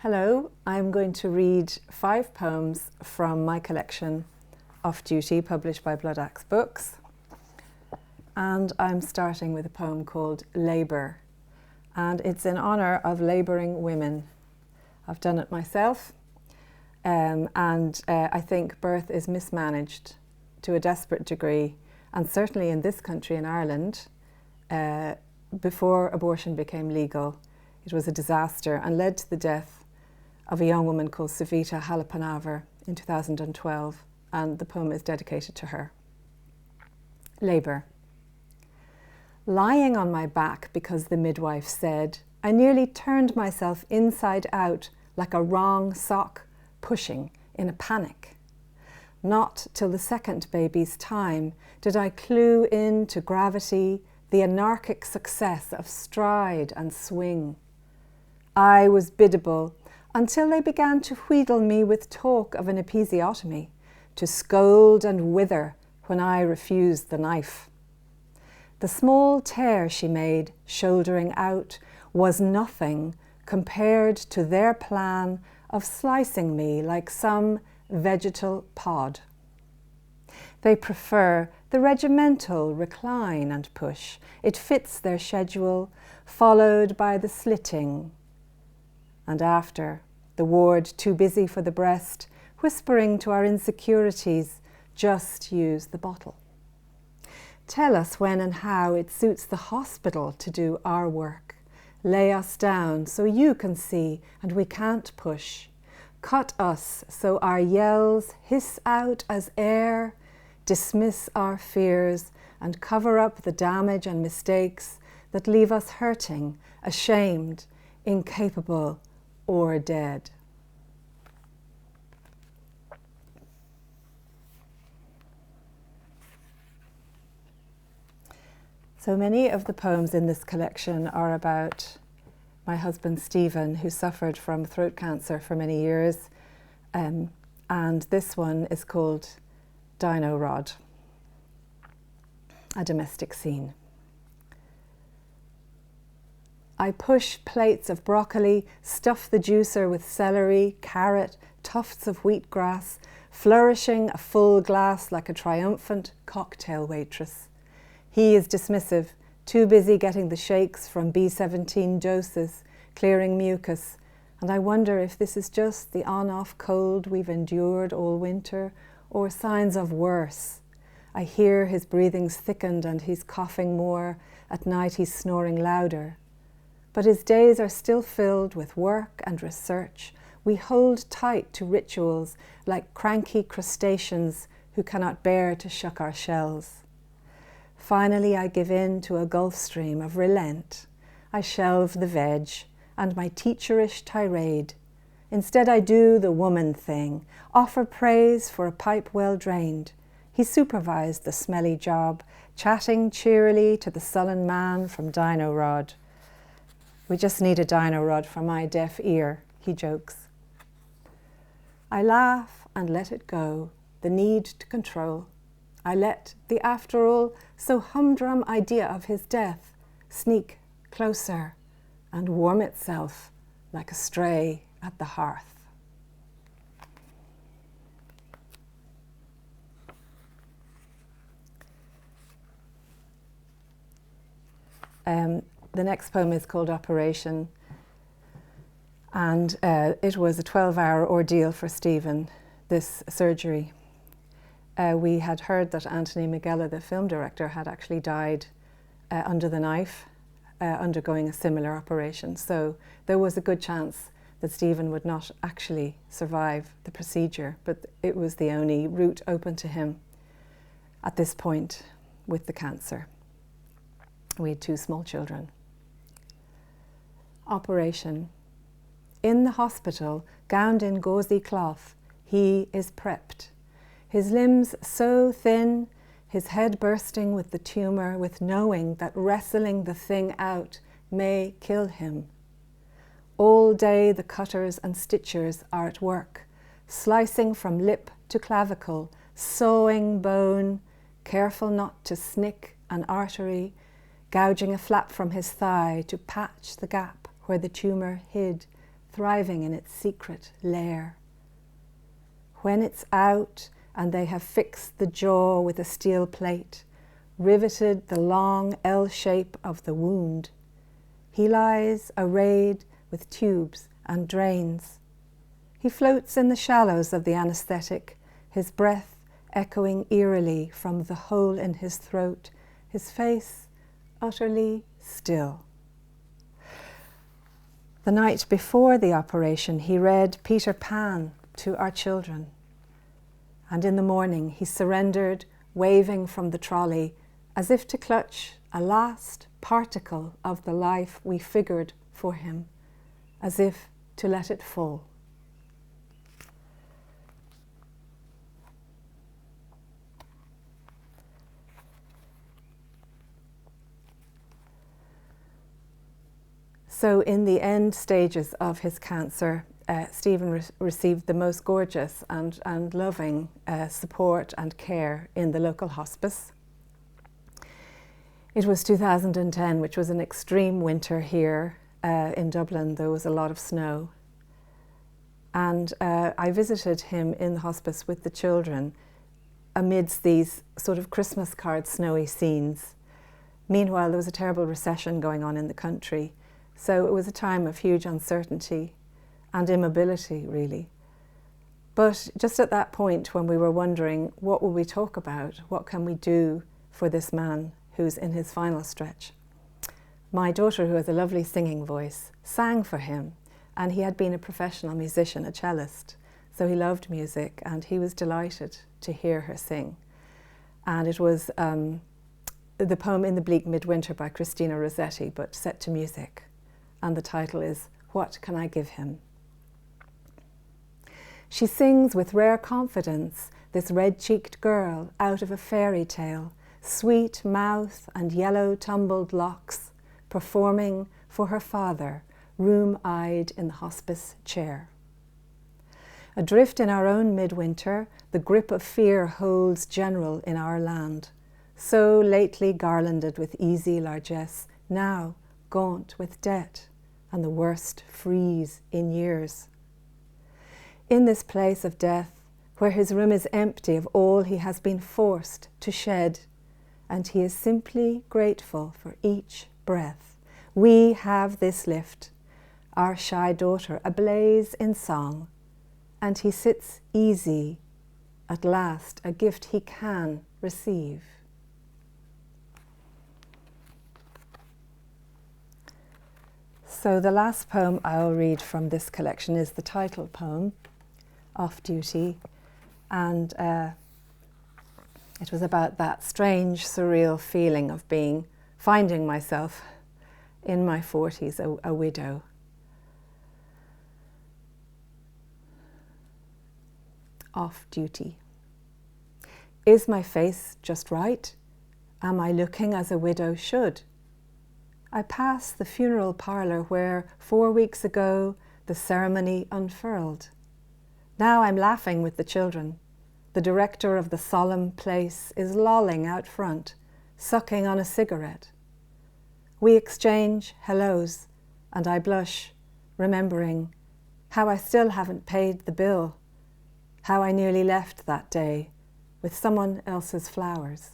Hello, I'm going to read 5 poems from my collection Off Duty, published by Bloodaxe Books. And I'm starting with a poem called Labour, and it's in honour of labouring women. I've done it myself, and I think birth is mismanaged to a desperate degree, and certainly in this country, in Ireland, before abortion became legal, it was a disaster and led to the death of a young woman called Savita Halapanavar in 2012, and the poem is dedicated to her. Labour. Lying on my back because the midwife said, I nearly turned myself inside out like a wrong sock, pushing in a panic. Not till the second baby's time did I clue in to gravity, the anarchic success of stride and swing. I was biddable until they began to wheedle me with talk of an episiotomy, to scold and wither when I refused the knife. The small tear she made, shouldering out, was nothing compared to their plan of slicing me like some vegetal pod. They prefer the regimental recline and push. It fits their schedule, followed by the slitting. And after, the ward too busy for the breast, whispering to our insecurities, just use the bottle. Tell us when and how it suits the hospital to do our work. Lay us down so you can see and we can't push. Cut us so our yells hiss out as air, dismiss our fears and cover up the damage and mistakes that leave us hurting, ashamed, incapable, or dead. So many of the poems in this collection are about my husband Stephen, who suffered from throat cancer for many years, and this one is called Dino Rod, a domestic scene. I push plates of broccoli, stuff the juicer with celery, carrot, tufts of wheatgrass, flourishing a full glass like a triumphant cocktail waitress. He is dismissive, too busy getting the shakes from B17 doses, clearing mucus, and I wonder if this is just the on-off cold we've endured all winter, or signs of worse. I hear his breathing's thickened and he's coughing more. At night he's snoring louder. But his days are still filled with work and research. We hold tight to rituals like cranky crustaceans who cannot bear to shuck our shells. Finally, I give in to a Gulf Stream of relent. I shelve the veg and my teacherish tirade. Instead, I do the woman thing, offer praise for a pipe well drained. He supervised the smelly job, chatting cheerily to the sullen man from Dino Rod. We just need a dino rod for my deaf ear, he jokes. I laugh and let it go, the need to control. I let the after all so humdrum idea of his death sneak closer and warm itself like a stray at the hearth. The next poem is called Operation, and it was a 12-hour ordeal for Stephen, this surgery. We had heard that Anthony Minghella, the film director, had actually died under the knife, undergoing a similar operation. So there was a good chance that Stephen would not actually survive the procedure, but it was the only route open to him at this point with the cancer. We had 2 small children. Operation. In the hospital, gowned in gauzy cloth, he is prepped. His limbs so thin, his head bursting with the tumour, with knowing that wrestling the thing out may kill him. All day the cutters and stitchers are at work, slicing from lip to clavicle, sawing bone, careful not to snick an artery, gouging a flap from his thigh to patch the gap where the tumour hid thriving in its secret lair. When it's out and they have fixed the jaw with a steel plate, riveted the long L shape of the wound, he lies arrayed with tubes and drains. He floats in the shallows of the anesthetic, his breath echoing eerily from the hole in his throat, his face utterly still. The night before the operation, he read Peter Pan to our children. And in the morning, he surrendered, waving from the trolley, as if to clutch a last particle of the life we figured for him, as if to let it fall. So in the end stages of his cancer, Stephen received the most gorgeous and loving support and care in the local hospice. It was 2010, which was an extreme winter here in Dublin. There was a lot of snow. And I visited him in the hospice with the children amidst these sort of Christmas card snowy scenes. Meanwhile, there was a terrible recession going on in the country. So it was a time of huge uncertainty and immobility, really. But just at that point when we were wondering, what will we talk about? What can we do for this man who's in his final stretch? My daughter, who has a lovely singing voice, sang for him, and he had been a professional musician, a cellist. So he loved music, and he was delighted to hear her sing. And it was the poem In the Bleak Midwinter by Christina Rossetti, but set to music. And the title is, What Can I Give Him? She sings with rare confidence, this red-cheeked girl out of a fairy tale, sweet mouth and yellow tumbled locks, performing for her father, room-eyed in the hospice chair. Adrift in our own midwinter, the grip of fear holds general in our land, so lately garlanded with easy largesse, now gaunt with debt, and the worst freeze in years. In this place of death, where his room is empty of all he has been forced to shed, and he is simply grateful for each breath, we have this lift, our shy daughter ablaze in song, and he sits easy, at last a gift he can receive. So the last poem I'll read from this collection is the title poem, Off Duty, and it was about that strange, surreal feeling of finding myself in my 40s, a widow. Off duty. Is my face just right? Am I looking as a widow should? I pass the funeral parlour where 4 weeks ago the ceremony unfurled. Now I'm laughing with the children. The director of the solemn place is lolling out front, sucking on a cigarette. We exchange hellos, and I blush, remembering how I still haven't paid the bill, how I nearly left that day with someone else's flowers.